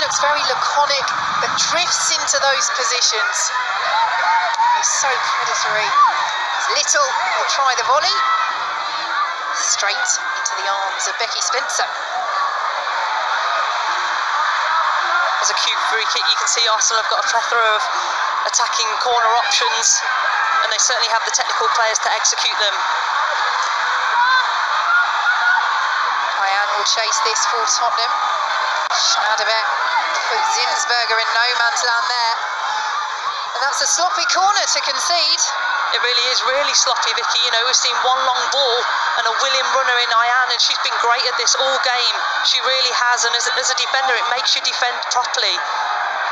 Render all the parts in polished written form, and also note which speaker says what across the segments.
Speaker 1: looks very laconic, but drifts into those positions. He's so predatory. Little will try the volley. Straight into the arms of Becky Spencer.
Speaker 2: As a cute free kick, you can see Arsenal have got a plethora of attacking corner options, and they certainly have the technical players to execute them.
Speaker 1: Diane will chase this for Tottenham. Schneiderbeck put Zinsberger in no man's land there. And that's a sloppy corner to concede.
Speaker 2: It really is really sloppy, Vicky. You know, we've seen one long ball and a willing runner in Ayan, and she's been great at this all game. She really has, and as a defender, it makes you defend properly.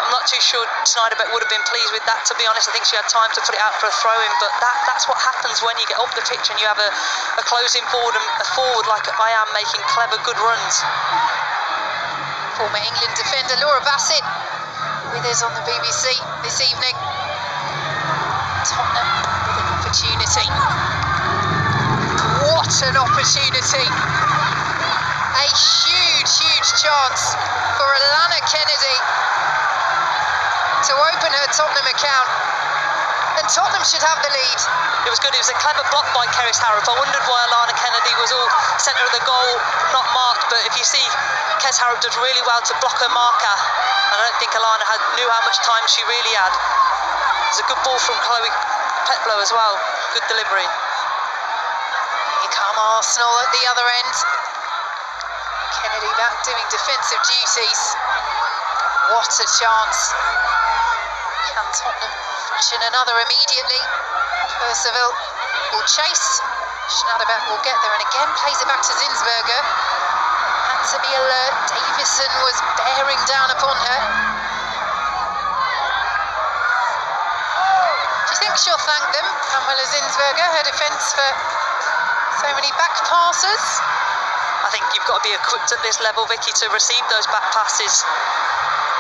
Speaker 2: I'm not too sure Schneiderbeck would have been pleased with that, to be honest. I think she had time to put it out for a throw-in, but that's what happens when you get up the pitch and you have a closing forward, and a forward like Ayan making clever, good runs.
Speaker 1: Former England defender Laura Bassett with us on the BBC this evening. Tottenham with an opportunity. What an opportunity! A huge, huge chance for Alana Kennedy to open her Tottenham account. And Tottenham should have the lead.
Speaker 2: It was good. It was a clever block by Keris Harrop. I wondered why Alana Kennedy was all centre of the goal, not marked. But if you see, Kes Harrop does really well to block her marker. I don't think Alana knew how much time she really had. It's a good ball from Chloe Petlow as well. Good delivery.
Speaker 1: Here come Arsenal at the other end. Kennedy back doing defensive duties. What a chance. Can Tottenham fashion another immediately? Percival will chase. Schneiderbeck will get there and again plays it back to Zinsberger. Had to be alert. Davison was bearing down upon her. Do you think she'll thank them, Pamela Zinsberger, her defence for so many back passes?
Speaker 2: I think you've got to be equipped at this level, Vicky, to receive those back passes.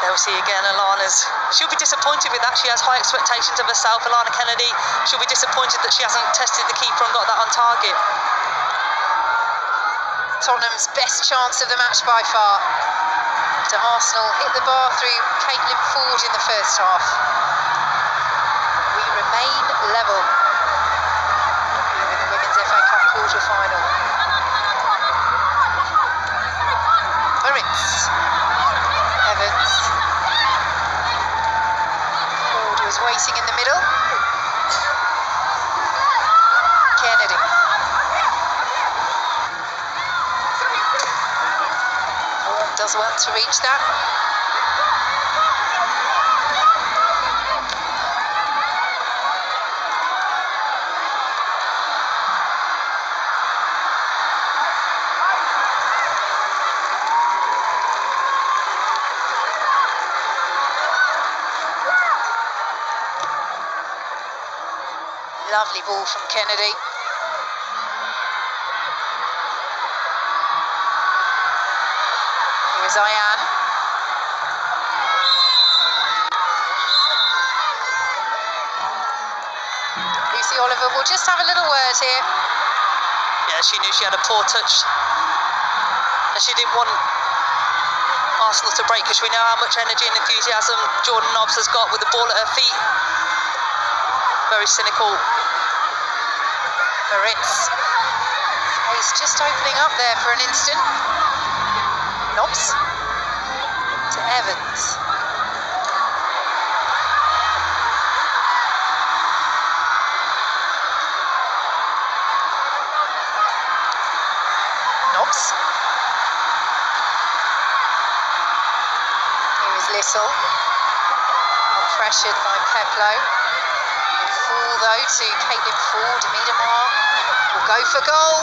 Speaker 2: There we see again Alana's. She'll be disappointed with that. She has high expectations of herself. Alana Kennedy, she'll be disappointed that she hasn't tested the keeper and got that on target.
Speaker 1: Tottenham's best chance of the match by far. After Arsenal hit the bar through Caitlin Ford in the first half. We remain level. Here in the Women's FA Cup quarter-final. Moritz. Evans. Ford was waiting in the middle. Kennedy. Vaughan does well to reach that. Lovely ball from Kennedy. Here is Ayan. Lucy Oliver will just have a little word here.
Speaker 2: Yeah, she knew she had a poor touch. And she didn't want Arsenal to break, because we know how much energy and enthusiasm Jordan Nobbs has got with the ball at her feet. Very cynical.
Speaker 1: Moritz. He's just opening up there for an instant. Nobbs to Evans. Nobbs. Here is Little. Pressured by Peplow. Fall though to Caitlin Ford. Miedemar will go for goal.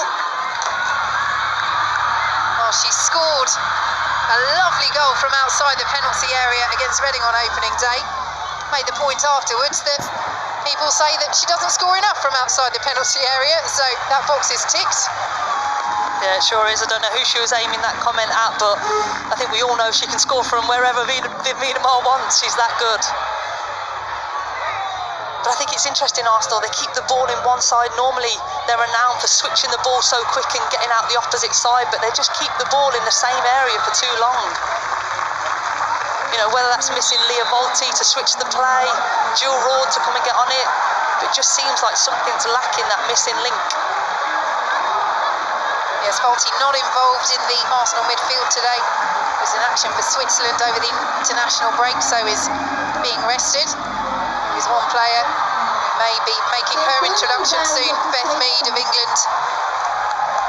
Speaker 1: Oh, she scored a lovely goal from outside the penalty area against Reading on opening day. Made the point afterwards that people say that she doesn't score enough from outside the penalty area, so that box is ticked.
Speaker 2: Yeah, it sure is. I don't know who she was aiming that comment at, but I think we all know she can score from wherever Miedemar wants. She's that good. But I think it's interesting, Arsenal, they keep the ball in one side. Normally, they're renowned for switching the ball so quick and getting out the opposite side, but they just keep the ball in the same area for too long. You know, whether that's missing Leah Volti to switch the play, Jill Raw to come and get on it, but it just seems like something's lacking, that missing link.
Speaker 1: Yes, Volti not involved in the Arsenal midfield today. It was in action for Switzerland over the international break, so is being rested. There is one player who may be making her introduction soon, Beth Mead of England.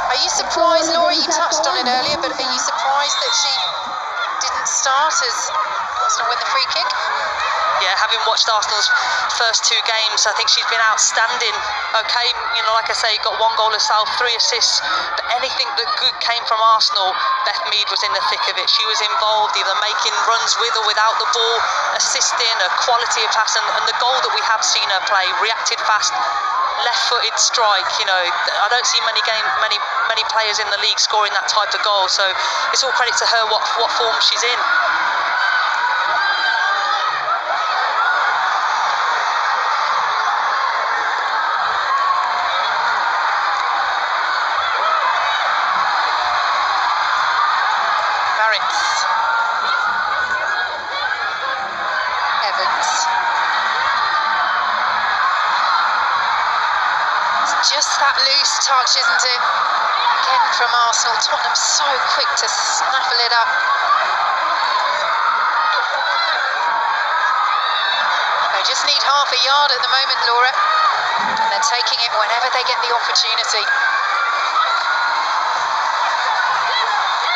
Speaker 1: Are you surprised, Laura? You touched on it earlier, but are you surprised that she didn't start as Arsenal win the free kick?
Speaker 2: Yeah, having watched Arsenal's first 2 games, I think she's been outstanding. Okay, you know, like I say, got 1 goal herself, 3 assists, but anything that good came from Arsenal, Beth Mead was in the thick of it. She was involved, either making runs with or without the ball, assisting, a quality of pass, and the goal that we have seen her play, reacted fast, left-footed strike. You know, I don't see many players in the league scoring that type of goal, so it's all credit to her what form she's in.
Speaker 1: Just that loose touch, isn't it? Again from Arsenal. Tottenham so quick to snaffle it up. They just need half a yard at the moment, Laura. And they're taking it whenever they get the opportunity.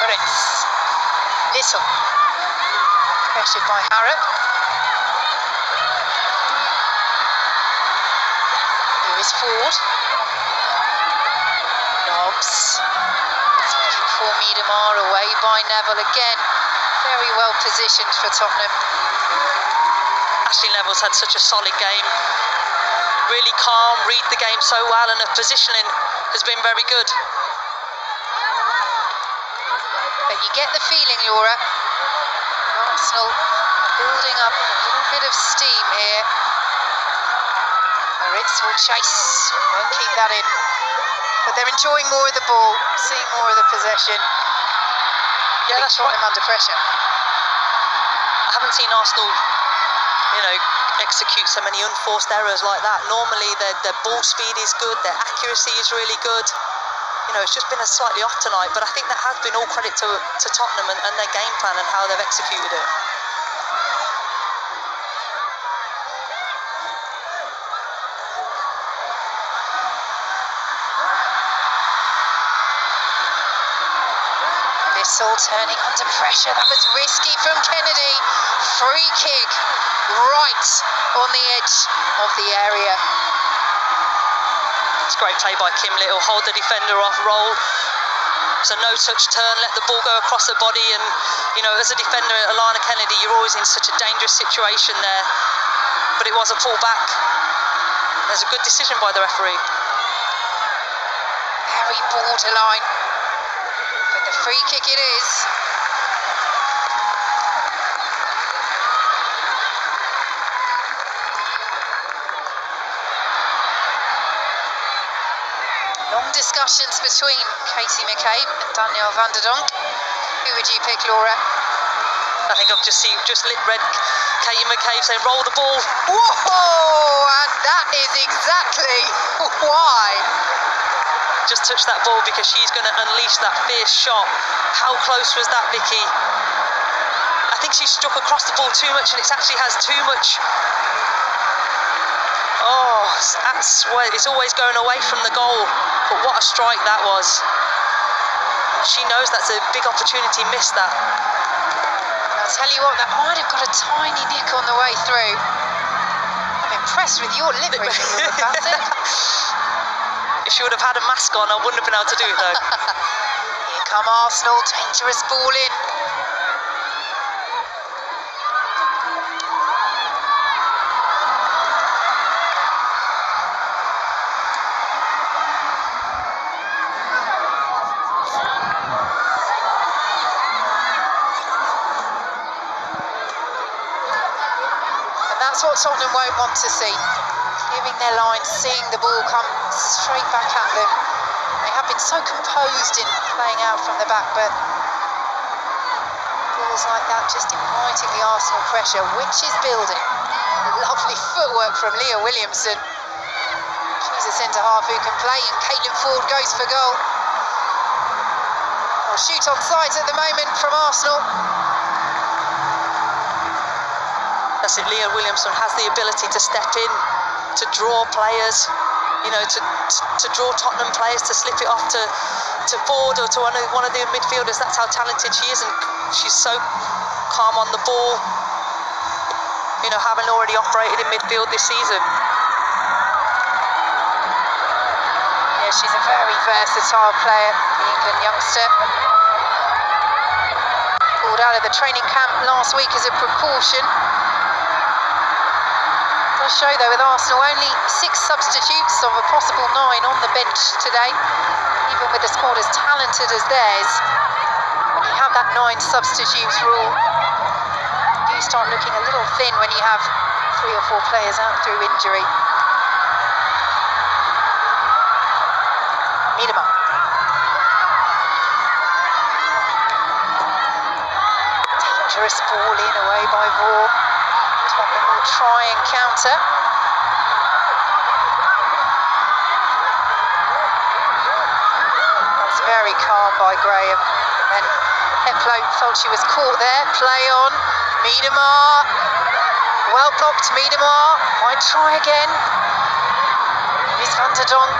Speaker 1: Moritz. Little. Pressured by Harrop. Lewis Ford. Nobbs. It's looking for Miedemar, away by Neville again. Very well positioned for Tottenham.
Speaker 2: Ashley Neville's had such a solid game. Really calm, read the game so well, and her positioning has been very good.
Speaker 1: But you get the feeling, Laura, Arsenal are building up a little bit of steam here. Moritz will chase, won't keep that in. But they're enjoying more of the ball, seeing more of the possession.
Speaker 2: Yeah, that's right.
Speaker 1: Under pressure.
Speaker 2: I haven't seen Arsenal, you know, execute so many unforced errors like that. Normally their ball speed is good, their accuracy is really good. You know, it's just been a slightly off tonight, but I think that has been all credit to Tottenham and their game plan and how they've executed it.
Speaker 1: Bissell turning under pressure. That was risky from Kennedy. Free kick right on the edge of the area.
Speaker 2: It's great play by Kim Little. Hold the defender off, roll. It's a no-touch turn, let the ball go across her body, and you know, as a defender, Alana Kennedy, you're always in such a dangerous situation there. But it was a pull back. There's a good decision by the referee.
Speaker 1: Very borderline. But the free kick it is. Long discussions between Katie McCabe and Danielle van der Donk. Who would you pick, Laura?
Speaker 2: I think I've just read Katie McCabe saying, roll the ball.
Speaker 1: Whoa! And that is exactly why.
Speaker 2: Just touch that ball because she's going to unleash that fierce shot. How close was that, Vicky? I think she struck across the ball too much, and it actually has too much. Oh, it's always going away from the goal. But what a strike that was. She knows that's a big opportunity, missed that.
Speaker 1: I'll tell you what, that might have got a tiny nick on the way through. I'm impressed with your lip reading about it.
Speaker 2: If she would have had a mask on, I wouldn't have been able to do it though.
Speaker 1: Here come Arsenal, dangerous ball in. That's what Tottenham won't want to see. Giving their line, seeing the ball come straight back at them. They have been so composed in playing out from the back, but ball angles like that, just inviting the Arsenal pressure, which is building. Lovely footwork from Leah Williamson. She's a centre-half who can play, and Caitlin Ford goes for goal. Well, shoot on sight at the moment from Arsenal.
Speaker 2: That's it, Leah Williamson has the ability to step in, to draw players, you know, to draw Tottenham players, to slip it off to Ford or to one of the midfielders. That's how talented she is, and she's so calm on the ball, you know, having already operated in midfield this season.
Speaker 1: Yeah, she's a very versatile player, the England youngster. Pulled out of the training camp last week as a precaution. Does show though with Arsenal only 6 substitutes of a possible 9 on the bench today, even with the squad as talented as theirs. When you have that 9 substitutes rule, you do start looking a little thin when you have 3 or 4 players out through injury. Miedema. Dangerous ball in away by Vaugh. Tottenham will try and counter. That's very calm by Graham. And Heplo felt she was caught there. Play on. Miedema. Well blocked. Miedema might try again. Miss Van der Donk.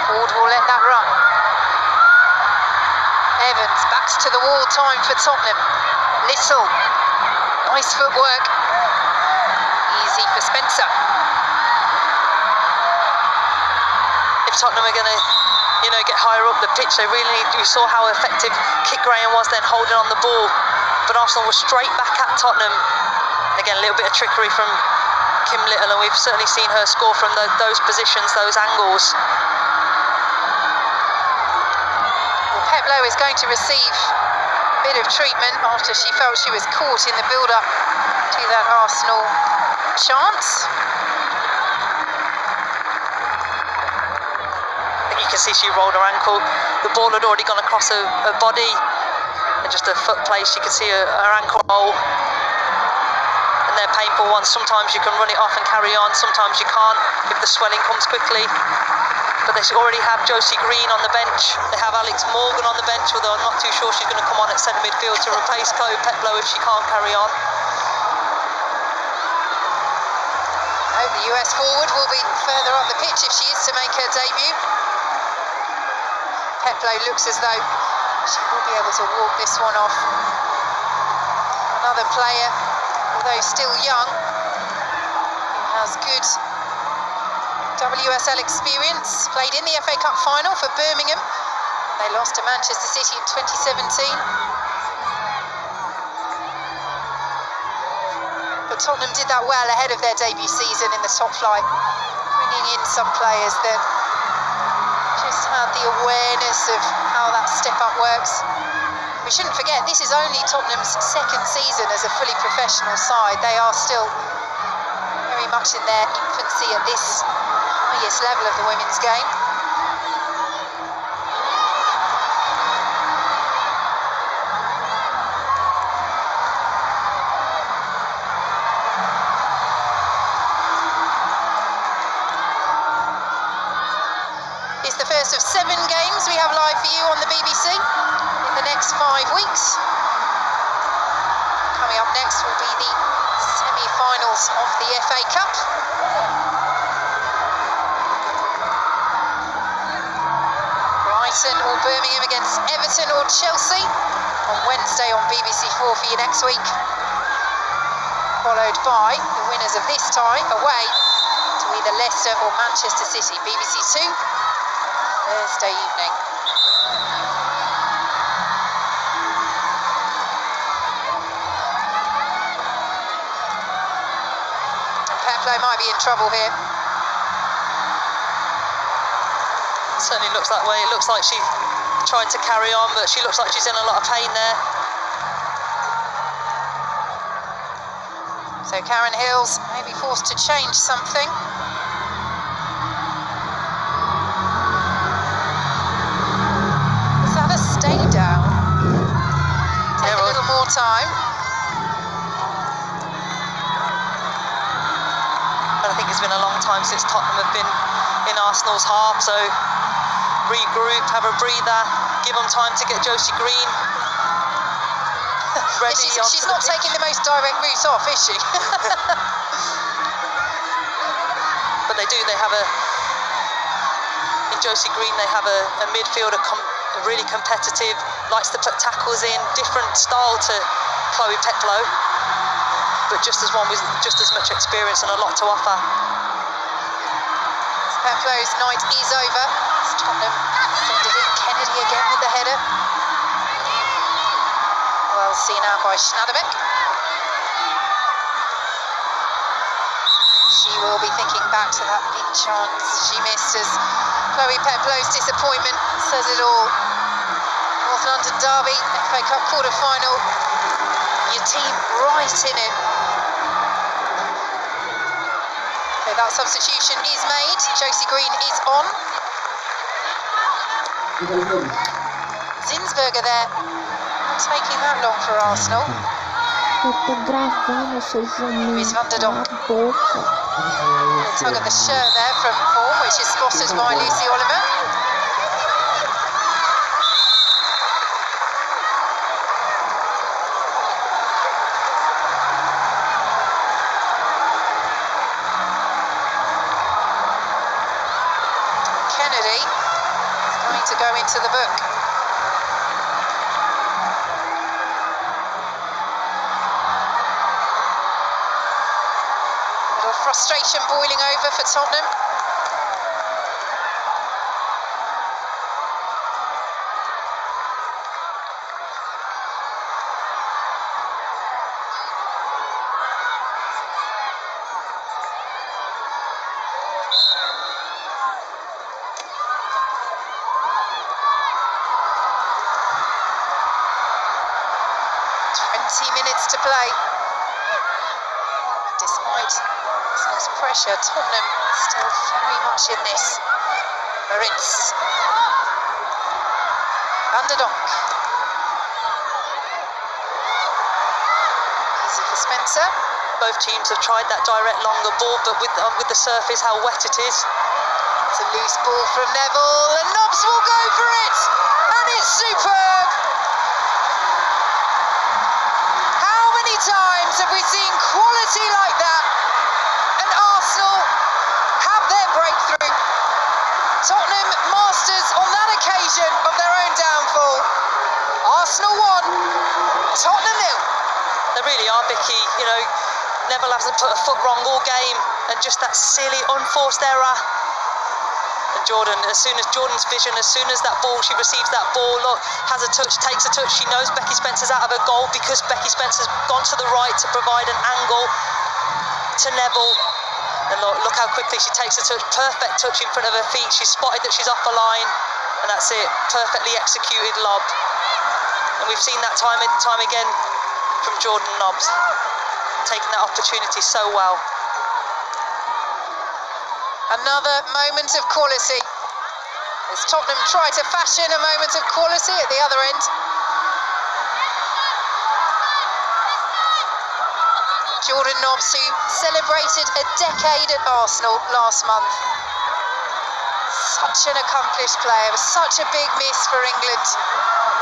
Speaker 1: Ford will let that run. Evans backs to the wall. Time for Tottenham. Little. Nice footwork. Easy for Spencer.
Speaker 2: If Tottenham are going to, you know, get higher up the pitch, they really need. We saw how effective Kit Graham was then holding on the ball, but Arsenal was straight back at Tottenham. Again, a little bit of trickery from Kim Little, and we've certainly seen her score from those positions, those angles.
Speaker 1: Well, Heplo is going to receive bit of treatment after she felt she was caught in the build-up to that Arsenal chance.
Speaker 2: You can see she rolled her ankle. The ball had already gone across her body, and just a foot place, you can see her ankle roll. And they're painful ones. Sometimes you can run it off and carry on, sometimes you can't if the swelling comes quickly. But they already have Josie Green on the bench. They have Alex Morgan on the bench, although I'm not too sure she's going to come on at centre midfield to replace Chloe Petlow if she can't carry on.
Speaker 1: I hope the US forward will be further up the pitch if she is to make her debut. Petlow looks as though she will be able to walk this one off. Another player, although still young, who has good WSL experience, played in the FA Cup final for Birmingham. They lost to Manchester City in 2017. But Tottenham did that well ahead of their debut season in the top flight, bringing in some players that just had the awareness of how that step up works. We shouldn't forget, this is only Tottenham's 2nd season as a fully professional side. They are still very much in their infancy at this highest level of the women's game. It's the first of 7 games we have live for you on the BBC in the next 5 weeks. Coming up next will be the semi-finals of the FA Cup. Brighton or Birmingham against Everton or Chelsea on Wednesday on BBC 4 for you next week. Followed by the winners of this tie away to either Leicester or Manchester City. BBC 2 Thursday evening. Petlow might be in trouble here.
Speaker 2: Certainly looks that way. It looks like she tried to carry on, but she looks like she's in a lot of pain there.
Speaker 1: So Karen Hills may be forced to change something. Is that a stay down? time.
Speaker 2: And I think it's been a long time since Tottenham have been in Arsenal's half, so regroup, have a breather, give them time to get Josie Green ready.
Speaker 1: She's not taking the most direct route off, is she?
Speaker 2: But they have in Josie Green, they have a midfielder really competitive, likes to put tackles in, different style to Chloe Petlow, but just as one with just as much experience and a lot to offer.
Speaker 1: Petlow's night is over. It's Tottenham send it in. Kennedy again with the header. Well seen out by Schnaderbeck. She will be thinking back to that big chance she missed, as Chloe Petlow's disappointment says it all. North London derby, FA Cup quarter-final. Your team right in it. Okay, that substitution is made. Josie Green is on. Zinsberger there. Not taking that long for Arsenal. Here's Van der Donk. A tug of the shirt there from Form, which is spotted by Lucy Oliver. Kennedy is going to go into the book. Frustration boiling over for Tottenham. Minutes to play. Despite Arsenal's pressure, Tottenham still very much in this. Maritz. Van der Donk. Easy for Spencer.
Speaker 2: Both teams have tried that direct longer ball, but with the surface, how wet it is.
Speaker 1: It's a loose ball from Neville, and Nobbs will go for it, and it's superb. Times have we seen quality like that, and Arsenal have their breakthrough. Tottenham masters on that occasion of their own downfall. Arsenal 1, Tottenham 0.
Speaker 2: They really are, Vicky. You know, Neville hasn't put a foot wrong all game, and just that silly unforced error. And Jordan, as soon as Jordan's vision, as soon as that ball, she receives that ball, look, has a touch, takes a touch, she knows Becky Spencer's out of her goal because Becky Spencer's gone to the right to provide an angle to Neville. And look how quickly she takes a touch, perfect touch in front of her feet. She's spotted that she's off the line, and that's it, perfectly executed lob. And we've seen that time and time again from Jordan Nobbs, taking that opportunity so well.
Speaker 1: Another moment of quality as Tottenham try to fashion a moment of quality at the other end. Jordan Nobbs, who celebrated a decade at Arsenal last month. Such an accomplished player, was such a big miss for England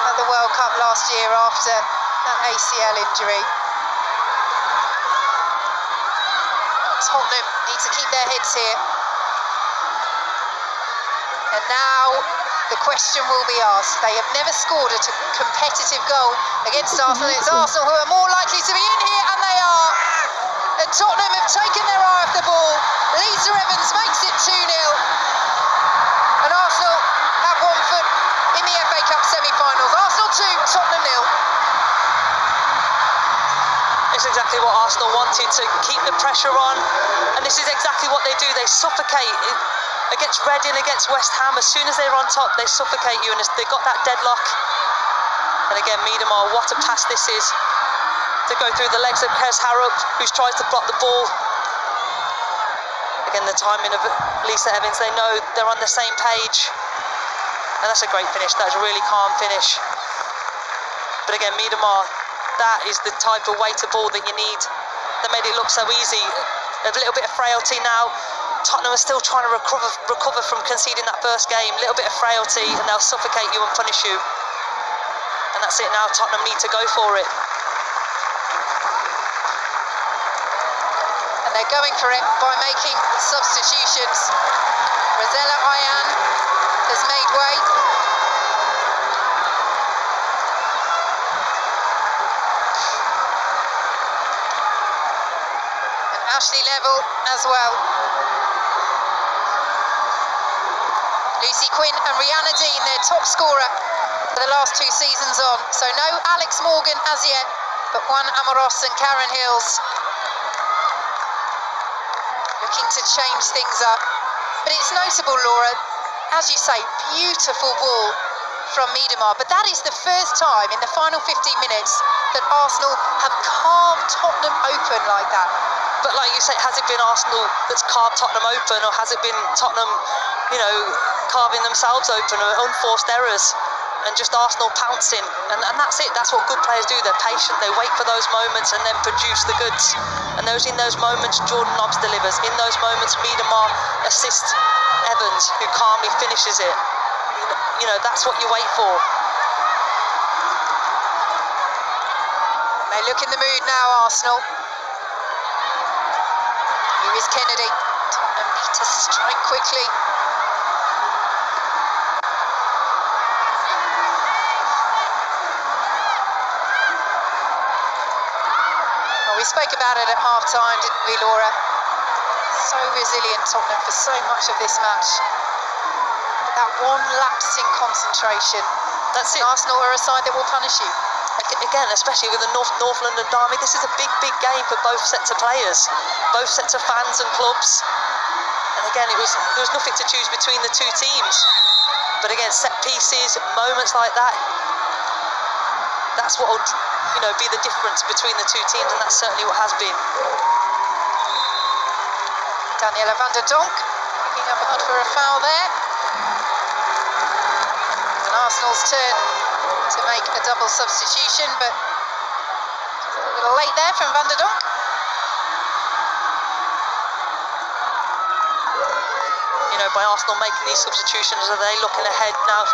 Speaker 1: at the World Cup last year after that ACL injury. Tottenham need to keep their heads here. And now the question will be asked. They have never scored a competitive goal against Arsenal. It's Arsenal who are more likely to be in here, and they are. And Tottenham have taken their eye off the ball. Lisa Evans makes it 2-0. And Arsenal have 1 foot in the FA Cup semi-finals. Arsenal 2, Tottenham 0.
Speaker 2: It's exactly what Arsenal wanted, to keep the pressure on. And this is exactly what they do. They suffocate. Against Reading, against West Ham, as soon as they're on top, they suffocate you, and they've got that deadlock. And again, Miedemar, what a pass this is. To go through the legs of Kes Harrop, who tries to block the ball. Again, the timing of Lisa Evans, they know they're on the same page. And that's a great finish, that's a really calm finish. But again, Miedemar That is the type of weight of ball that you need. They made it look so easy. A little bit of frailty now. Tottenham are still trying to recover from conceding that first game. A little bit of frailty and they'll suffocate you and punish you. And that's it now. Tottenham need to go for it.
Speaker 1: And they're going for it by making substitutions. Rosella Ayan has made way. And Ashley Level as well. Lucy Quinn and Rihanna Dean, their top scorer for the last 2 seasons on. So no Alex Morgan as yet, but Juan Amoros and Karen Hills looking to change things up. But it's notable, Laura, as you say, beautiful ball from Miedemar, but that is the first time in the final 15 minutes that Arsenal have carved Tottenham open like that.
Speaker 2: But like you say, has it been Arsenal that's carved Tottenham open, or has it been Tottenham, you know, carving themselves open, or unforced errors, and just Arsenal pouncing? And that's it. That's what good players do. They're patient. They wait for those moments and then produce the goods. And in those moments, Jordan Nobbs delivers. In those moments, Miedemar assists Evans, who calmly finishes it. You know, that's what you wait for.
Speaker 1: They look in the mood now, Arsenal. Here is Kennedy. Tottenham need to strike quickly. We spoke about it at half-time, didn't we, Laura? So resilient, Tottenham, for so much of this match. But that one lapse in concentration.
Speaker 2: That's it.
Speaker 1: Arsenal are a side that will punish you.
Speaker 2: Again, especially with the North London Derby, this is a big game for both sets of players, both sets of fans and clubs. And again, there was nothing to choose between the two teams. But again, set pieces, moments like that, that's what will, you know, be the difference between the two teams, and that's certainly what has been.
Speaker 1: Daniela van der Donk picking up hard for a foul there. And Arsenal's turn to make a double substitution, but a little late there from van der Donk.
Speaker 2: You know, by Arsenal making these substitutions, are they looking ahead now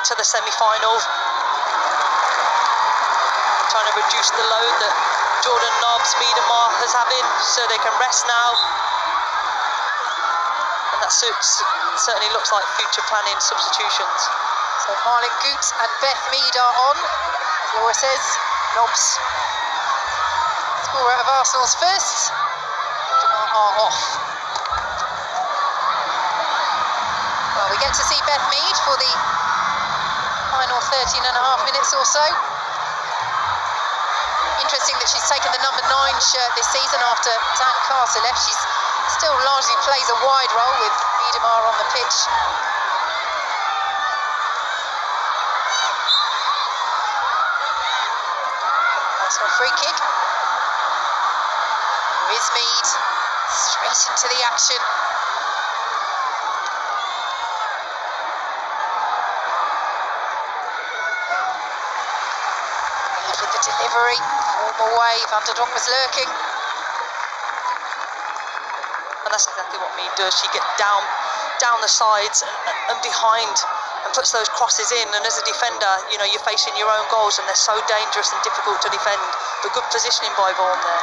Speaker 2: to the semi-final? Trying to reduce the load that Jordan Nobbs, Miedemar has having, so they can rest now. And that certainly looks like future planning substitutions.
Speaker 1: So Marlon Goot and Beth Mead are on. As Laura says, Nobbs, scorer of Arsenal's first, are off. Well, we get to see Beth Mead for the final 13.5 minutes or so. Interesting that she's taken the number 9 shirt this season after Dan Carter left. She still largely plays a wide role with Miedemar on the pitch. Arsenal free kick. Here is Mead, straight into the action. Mead with the delivery. Away, van der Donk was lurking.
Speaker 2: And that's exactly what Mead does. She gets down the sides and behind and puts those crosses in. And as a defender, you know, you're facing your own goals and they're so dangerous and difficult to defend. But good positioning by Vaughan there.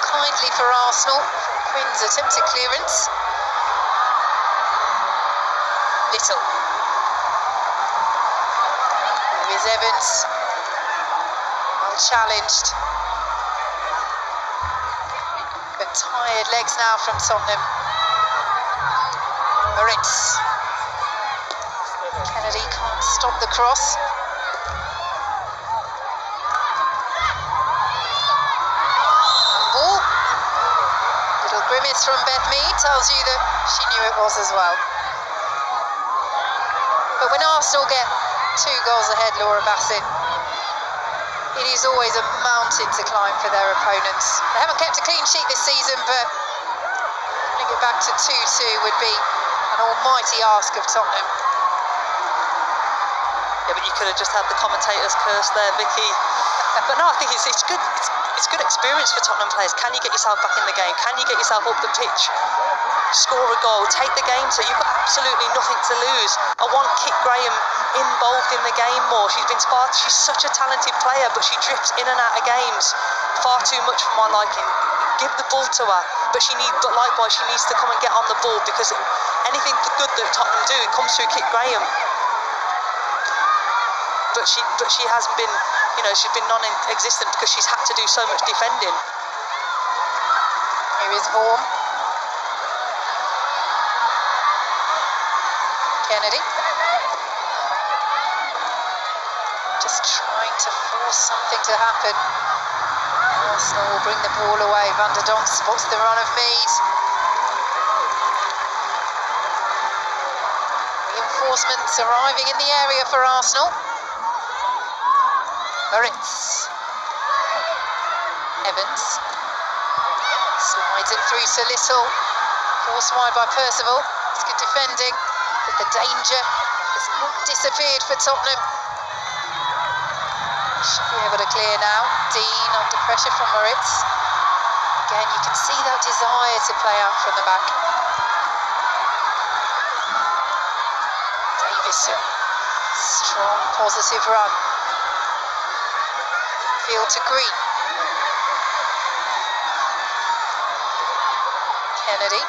Speaker 1: Kindly for Arsenal. Quinn's attempted clearance. Little. Here is Evans. Well challenged. But tired legs now from Tottenham. Moritz. Kennedy can't stop the cross. Grimace from Beth Mead tells you that she knew it was as well. But when Arsenal get 2 goals ahead, Laura Bassett. It is always a mountain to climb for their opponents. They haven't kept a clean sheet this season, but bringing it back to 2-2 would be an almighty ask of Tottenham.
Speaker 2: Yeah, but you could have just had the commentator's curse there, Vicky. But no, I think it's good. It's good experience for Tottenham players. Can you get yourself back in the game? Can you get yourself up the pitch? Score a goal, take the game to. You've got absolutely nothing to lose. I want Kit Graham involved in the game more. She's been far. She's such a talented player, but she drifts in and out of games far too much for my liking. Give the ball to her, but likewise she needs to come and get on the ball, because anything good that Tottenham do, it comes through Kit Graham. But she hasn't been, she's been non-existent because she's had to do so much defending.
Speaker 1: Here is Vaughan. Kennedy. Just trying to force something to happen. Arsenal will bring the ball away. Van der Donk spots the run of Mead. Reinforcements arriving in the area for Arsenal. Moritz. Evans. Slides it through to Little. Forced wide by Percival. It's good defending, but the danger has not disappeared for Tottenham. Should be able to clear now. Dean under pressure from Moritz. Again, you can see that desire to play out from the back. Davison. Strong, positive run. Field to Green. Kennedy.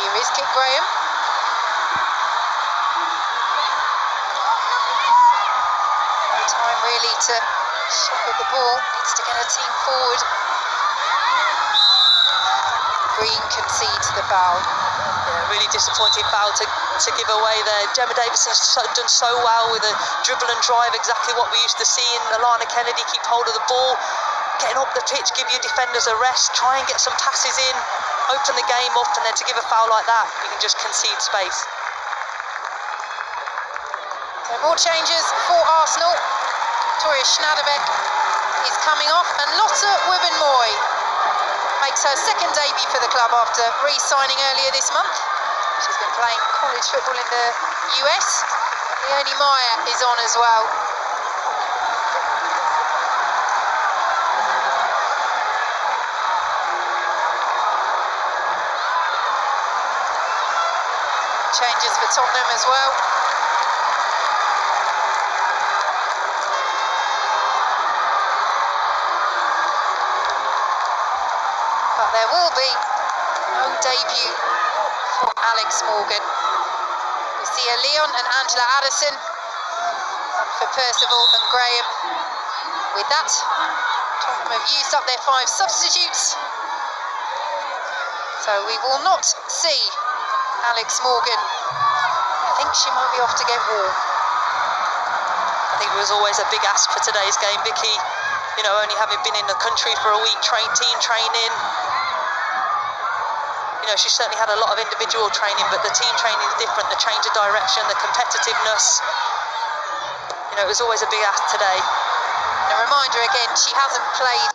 Speaker 1: Here is Kit Graham. No time really to shepherd the ball. Needs to get her team forward. Green concedes the foul.
Speaker 2: Yeah, really disappointing foul to give away there. Gemma Davison's done so well with a dribble and drive, exactly what we used to see in Alana Kennedy. Keep hold of the ball, getting up the pitch, give your defenders a rest, try and get some passes in, open the game up, and then to give a foul like that, you can just concede space.
Speaker 1: So more changes for Arsenal. Victoria Schnaderbeck is coming off, and Lotte Wubben-Moy makes her second debut for the club after re-signing earlier this month. She's been playing college football in the US. Leonie Meyer is on as well. Changes for Tottenham as well. But there will be no debut for Alex Morgan. We see a Leon and Angela Addison for Percival and Graham. With that, Tottenham have used up their 5 substitutes. So we will not see Alex Morgan. I think she might be off to get warm.
Speaker 2: I think it was always a big ask for today's game, Vicky. Only having been in the country for a week, team training. She certainly had a lot of individual training, but the team training is different. The change of direction, the competitiveness. It was always a big ask today.
Speaker 1: And a reminder again, she hasn't played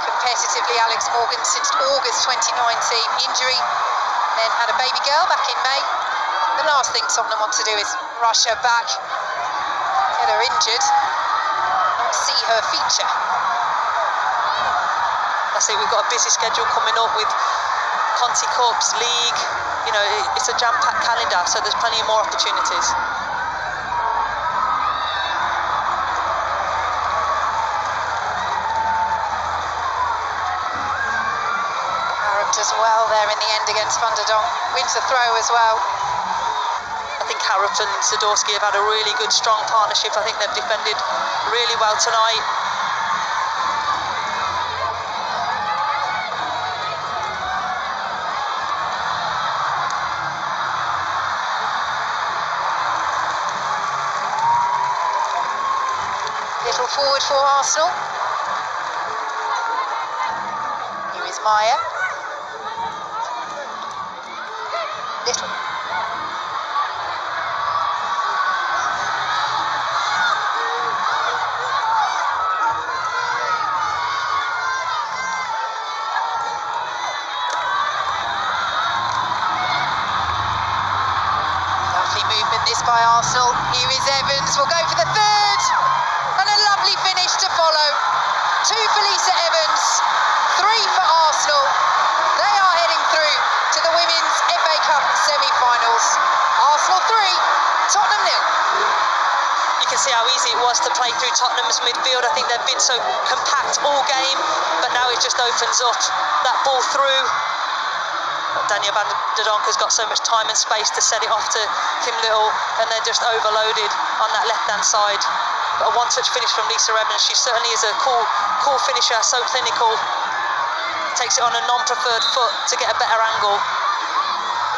Speaker 1: competitively, Alex Morgan, since August 2019. Injury, then had a baby girl back in May. The last thing Tottenham want to do is rush her back, get her injured, not see her feature.
Speaker 2: That's it, we've got a busy schedule coming up with Conti Cups, League. It's a jam-packed calendar, so there's plenty of more opportunities.
Speaker 1: As well there in the end against Van der Donk. Wins the throw as well.
Speaker 2: I think Harrop and Zadorsky have had a really good, strong partnership. I think they've defended really well tonight.
Speaker 1: Little forward for Arsenal. Here is Maya. Little. Movement this by Arsenal. Here is Evans, will go for the third, and a lovely finish to follow. 2 for Lisa Evans, 3 for Arsenal. They are heading through to the Women's FA Cup semi-finals. Arsenal 3, Tottenham 0.
Speaker 2: You can see how easy it was to play through Tottenham's midfield. I think they've been so compact all game, but now it just opens up that ball through. Daniel van der Donk has got so much time and space to set it off to Kim Little, and they're just overloaded on that left-hand side. But a one-touch finish from Lisa Evans. She certainly is a cool finisher, so clinical. Takes it on a non-preferred foot to get a better angle.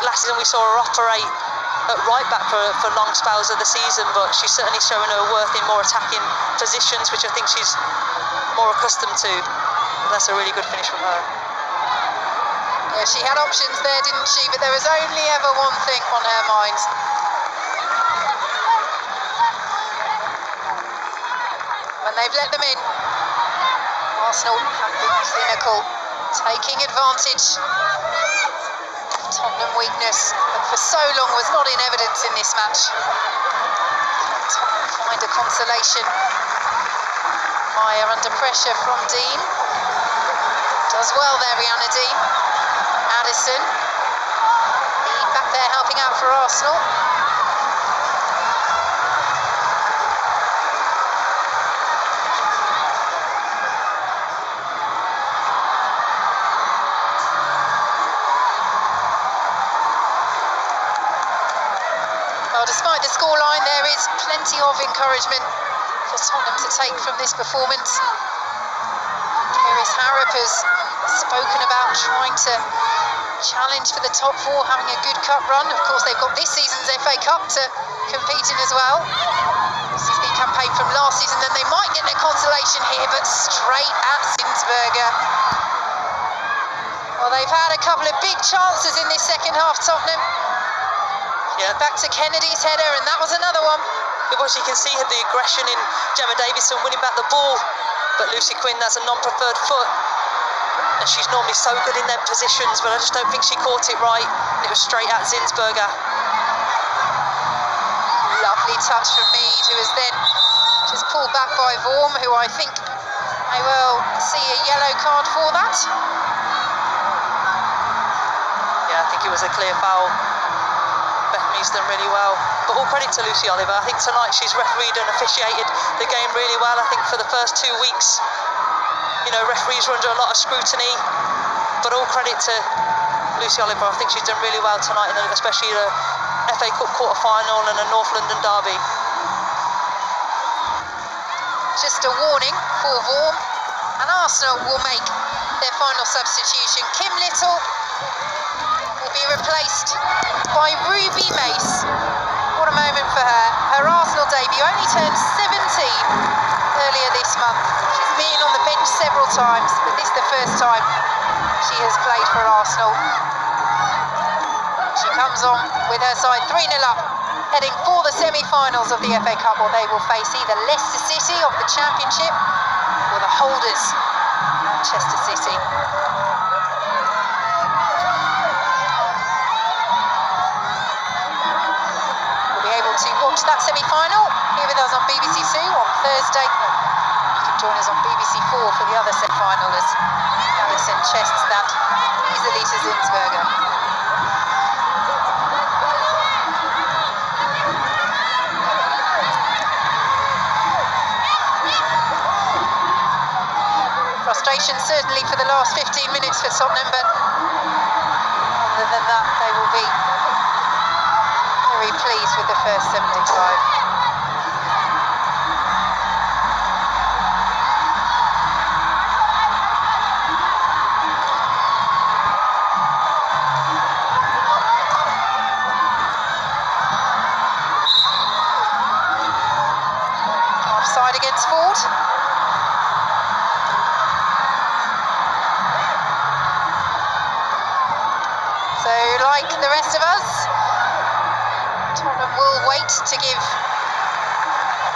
Speaker 2: Last season we saw her operate at right back for long spells of the season, but she's certainly showing her worth in more attacking positions, which I think she's more accustomed to. But that's a really good finish from her.
Speaker 1: Yeah, she had options there, didn't she? But there was only ever one thing on her mind. When they've let them in, Arsenal have been clinical, taking advantage of Tottenham weakness that for so long was not in evidence in this match. Tottenham find a consolation. Maya under pressure from Dean. Does well there, Rihanna Dean. Addison, back there helping out for Arsenal. Well, despite the scoreline, there is plenty of encouragement for Tottenham to take from this performance. Iris Harrop has spoken about trying to challenge for the top 4, having a good cup run. Of course, they've got this season's FA Cup to compete in as well. This is the campaign from last season, and they might get their consolation here, but straight at Zinsberger. Well, they've had a couple of big chances in this second half, Tottenham.
Speaker 2: Yeah.
Speaker 1: Back to Kennedy's header, and that was another one.
Speaker 2: It was, you can see the aggression in Gemma Davison winning back the ball, but Lucy Quinn, that's a non-preferred foot. And she's normally so good in their positions, but I just don't think she caught it right. It was straight at Zinsberger.
Speaker 1: Lovely touch from Mead, who was then just pulled back by Vorm, who I think may well see a yellow card for that.
Speaker 2: Yeah, I think it was a clear foul. Bethany's done really well. But all credit to Lucy Oliver. I think tonight she's refereed and officiated the game really well. I think for the first 2 weeks, you know, referees are under a lot of scrutiny, but all credit to Lucy Oliver. I think she's done really well tonight, especially the FA Cup quarter-final and a North London derby.
Speaker 1: Just a warning for Vorm, and Arsenal will make their final substitution. Kim Little will be replaced by Ruby Mace. What a moment for her. Her Arsenal debut, only turned 17 earlier this month. She's been on the bench several times, but this is the first time she has played for Arsenal. She comes on with her side 3-0 up, heading for the semi-finals of the FA Cup, where they will face either Leicester City of the Championship or the holders, Manchester City. We'll be able to watch that semi-final here with us on BBC 2 on Thursday. Join us on BBC 4 for the other semi-finalers. Addison chests that easily to Zinsberger. Frustration certainly for the last 15 minutes for Tottenham, but other than that, they will be very pleased with the first 75. Against Ford. like the rest of us. Tottenham will wait to give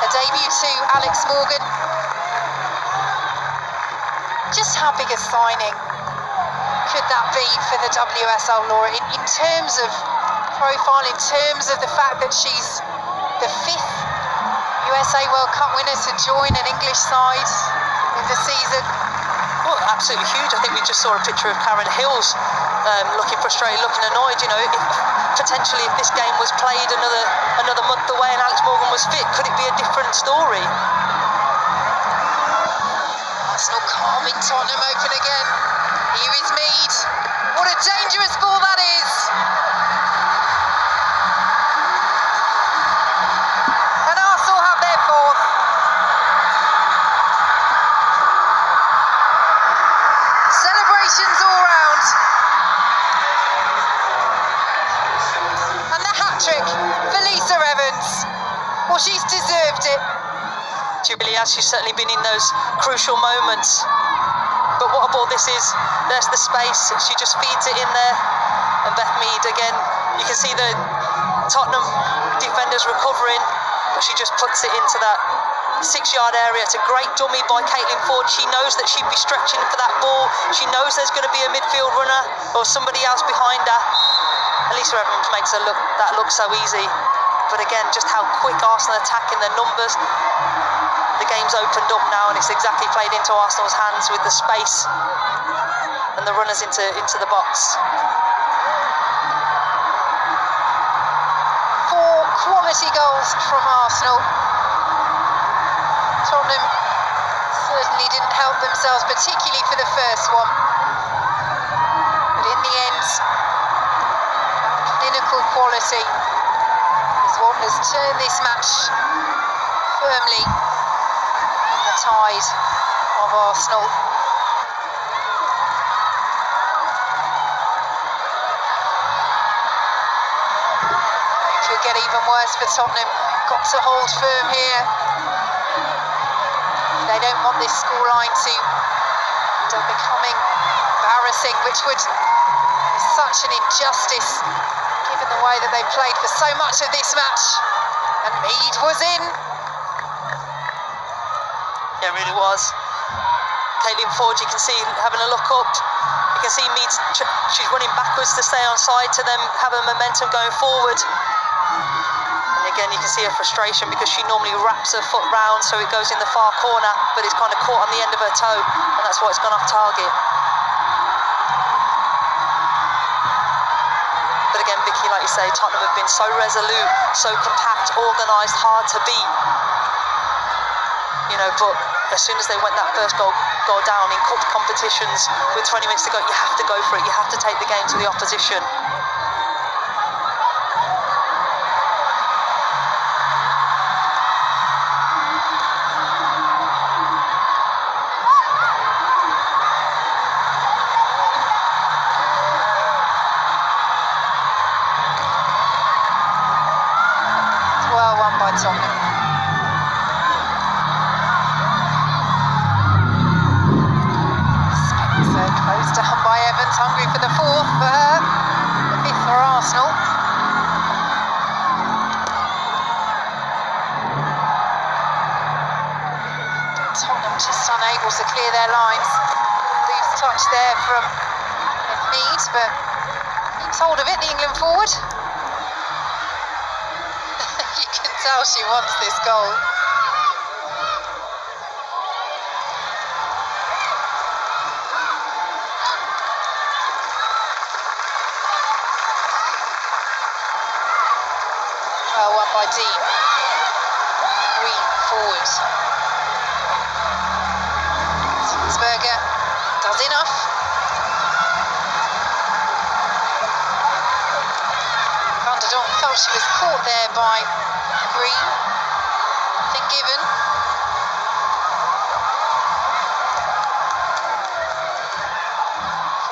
Speaker 1: a debut to Alex Morgan. Just how big a signing could that be for the WSL, Laura, in terms of profile, in terms of the fact that she's the 5th USA World Cup winner to join an English side in the season?
Speaker 2: Well, absolutely huge. I think we just saw a picture of Karen Hills looking frustrated, looking annoyed. You know, potentially if this game was played another month away and Alex Morgan was fit, could it be a different story?
Speaker 1: Arsenal calming Tottenham open again. Here is Mead. What a dangerous ball that is. And Arsenal have their 4th. Celebrations all round. And the hat-trick for Lisa Evans. Well, she's deserved it.
Speaker 2: She really has. She's certainly been in those crucial moments. But what a ball this is. There's the space. She just feeds it in there. And Beth Mead again. You can see the Tottenham defenders recovering, but she just puts it into that 6-yard area. It's a great dummy by Caitlin Ford. She knows that she'd be stretching for that ball. She knows there's going to be a midfield runner or somebody else behind her. And Lisa Evans makes that look so easy. But again, just how quick Arsenal attacking the numbers. The game's opened up now and it's exactly played into Arsenal's hands with the space and the runners into the box.
Speaker 1: 4 quality goals from Arsenal. Tottenham certainly didn't help themselves, particularly for the first one. But in the end, clinical quality is what has turned this match firmly on the tide of Arsenal. It could get even worse for Tottenham. Got to hold firm here. They don't want this scoreline to end up becoming embarrassing, which would be such an injustice given the way that they played for so much of this match. And Mead was in.
Speaker 2: Yeah, it really was. Caitlin Ford, you can see having a look up. You can see Mead, she's running backwards to stay on side to them, have a momentum going forward. And again, you can see her frustration because she normally wraps her foot round so it goes in the far corner, but it's kind of caught on the end of her toe, and that's why it's gone off target. But again, Vicky, like you say, Tottenham have been so resolute, so compact, organised, hard to beat. You know, but as soon as they went that first goal down in cup competitions with 20 minutes to go, you have to go for it. You have to take the game to the opposition.
Speaker 1: Well won by Tottenham. Closed down by Evans, hungry for the 4th for her, the 5th for Arsenal. Tottenham just unable to clear their lines. Loose touch there from Mead, but keeps hold of it, the England forward. You can tell she wants this goal. Well won by Dean. Green forward. Sonsberger does enough. Van der Donk felt she was caught there by Green. Nothing given.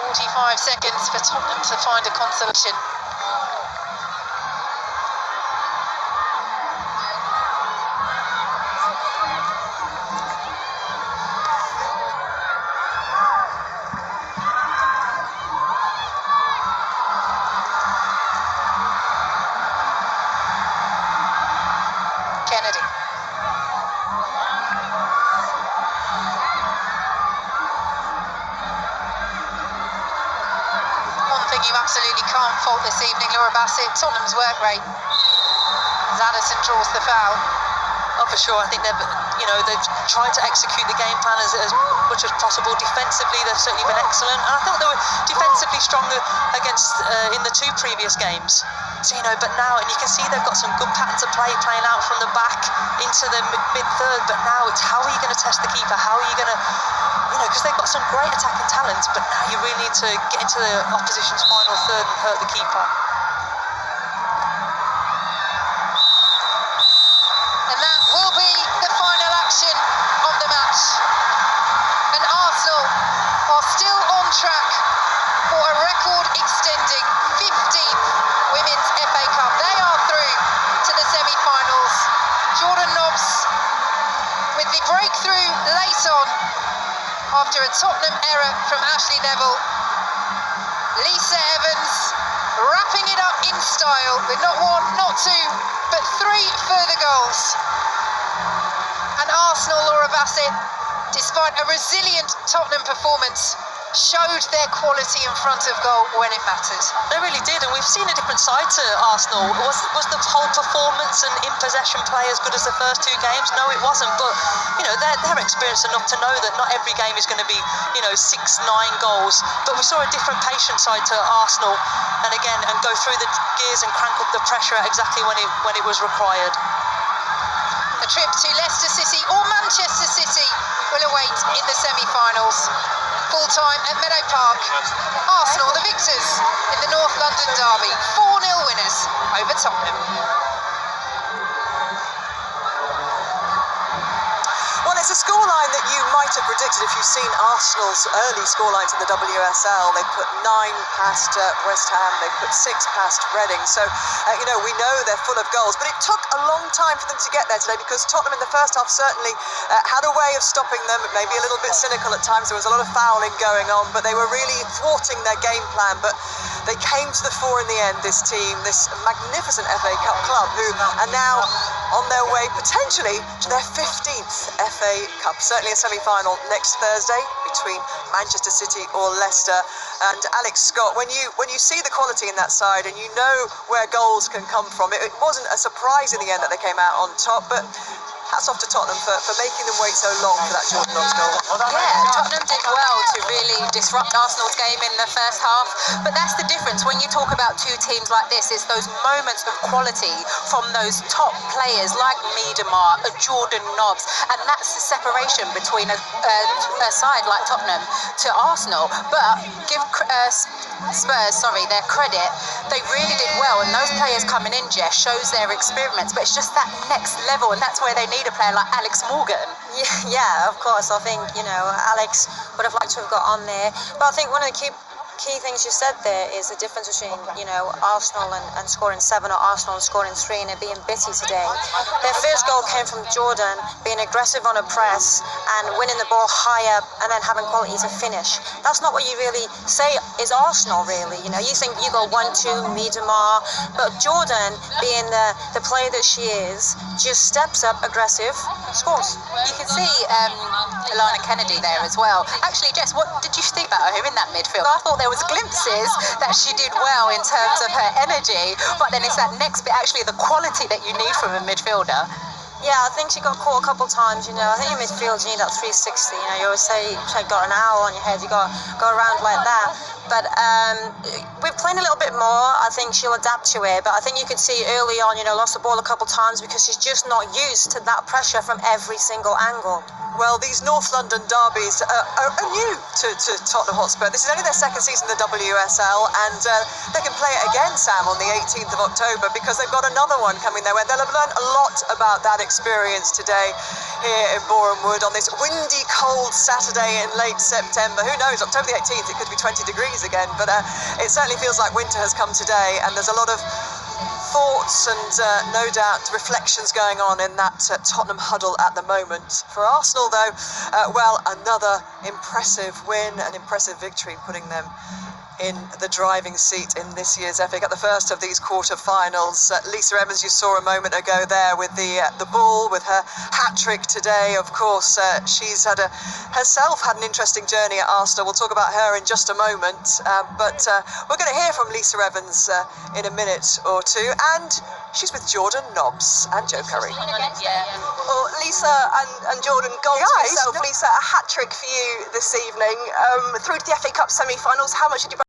Speaker 1: .45 seconds for Tottenham to find a consolation. thing you absolutely can't fault this evening, Laura Bassett, Tottenham's work rate. As Addison draws the foul.
Speaker 2: Oh, for sure. I think they've tried to execute the game plan as much as possible. Defensively, they've certainly been excellent, and I thought they were defensively stronger against in the 2 previous games. So, but now, and you can see they've got some good patterns of play playing out from the back into the mid-third. But now it's how are you going to test the keeper? How are you going to, because they've got some great attacking talents, but now you really need to get into the opposition's final third and hurt the keeper.
Speaker 1: And that will be the final action of the match. And Arsenal are still on track for a record-extending 15th Women's FA Cup. They are through to the semi-finals. Jordan Nobbs with the breakthrough late on after a Tottenham error from Ashley Neville. Lisa Evans wrapping it up in style with not 1, not 2, but 3 further goals. And Arsenal, Laura Bassett, despite a resilient Tottenham performance, showed their quality in front of goal when it mattered.
Speaker 2: They really did, and we've seen a different side to Arsenal. Was the whole performance and in possession play as good as the first 2 games? No, it wasn't, but they're experienced enough to know that not every game is going to be 6-9 goals. But we saw a different patient side to Arsenal, and go through the gears and crank up the pressure exactly when it was required.
Speaker 1: A trip to Leicester City or Manchester City will await in the semi-finals. Full-time at Meadow Park. Arsenal the victors in the North London derby. 4-0 winners over Tottenham.
Speaker 3: Well, it's a scoreline that you might have predicted if you've seen Arsenal's early scorelines in the WSL. They put 9 past West Ham, they put 6 past Reading. So, we know they're full of goals. But it took a long time for them to get there today because Tottenham in the first half certainly had a way of stopping them, maybe a little bit cynical at times. There was a lot of fouling going on, but they were really thwarting their game plan. But they came to the fore in the end, this team, this magnificent FA Cup club, who are now on their way potentially to their 15th FA Cup. Certainly a semi-final next Thursday between Manchester City or Leicester. And Alex Scott, when you see the quality in that side and you know where goals can come from, it wasn't a surprise in the end that they came out on top, but hats off to Tottenham for making them wait so long for that Jordan Nobbs goal.
Speaker 1: Yeah, Tottenham did well to really disrupt Arsenal's game in the first half, but that's the difference when you talk about 2 teams like this. It's those moments of quality from those top players like Miedema, Jordan Nobbs, and that's the separation between a side like Tottenham to Arsenal. But give Spurs their credit, they really did well, and those players coming in, Jess, shows their experience, but it's just that next level, and that's where they need a player like Alex Morgan.
Speaker 4: Yeah, of course. I think, Alex would have liked to have got on there. But I think one of the key things you said there is the difference between, Arsenal and scoring 7 or Arsenal and scoring 3 and it being bitty today. Their first goal came from Jordan being aggressive on a press and winning the ball high up and then having quality to finish. That's not what you really say is Arsenal, really. You think you go 1-2, Miedema, but Jordan, being the player that she is, just steps up, aggressive, scores.
Speaker 1: You can see Alana Kennedy there as well. Actually, Jess, what did you think about her in that midfield? I thought there was glimpses that she did well in terms of her energy, but then it's that next bit, actually the quality that you need from a midfielder.
Speaker 4: Yeah, I think she got caught a couple of times, I think in midfield you need that 360, you always say you've got an owl on your head, you got to go around like that. But we're playing a little bit more. I think she'll adapt to it, but I think you could see early on, lost the ball a couple of times because she's just not used to that pressure from every single angle.
Speaker 3: Well, these North London derbies are new to Tottenham Hotspur. This is only their 2nd season in the WSL, and they can play it again, Sam, on the 18th of October, because they've got another one coming their way. They'll have learned a lot about that experience today here in Boreham Wood on this windy, cold Saturday in late September. Who knows, October the 18th, it could be 20 degrees again, but it certainly feels like winter has come today, and there's a lot of thoughts and no doubt reflections going on in that Tottenham huddle at the moment. For Arsenal, though, well, another impressive win, an impressive victory, putting them in the driving seat in this year's FA Cup, the first of these quarter-finals. Lisa Evans, you saw a moment ago there with the ball, with her hat-trick today. Of course, she's herself had an interesting journey at Arsenal. We'll talk about her in just a moment, but we're going to hear from Lisa Evans in a minute or two, and she's with Jordan Nobbs and Joe Curry.
Speaker 5: Well, Lisa and Jordan, goal to yourself. Lisa, a hat-trick for you this evening. Through to the FA Cup semi-finals, how much did you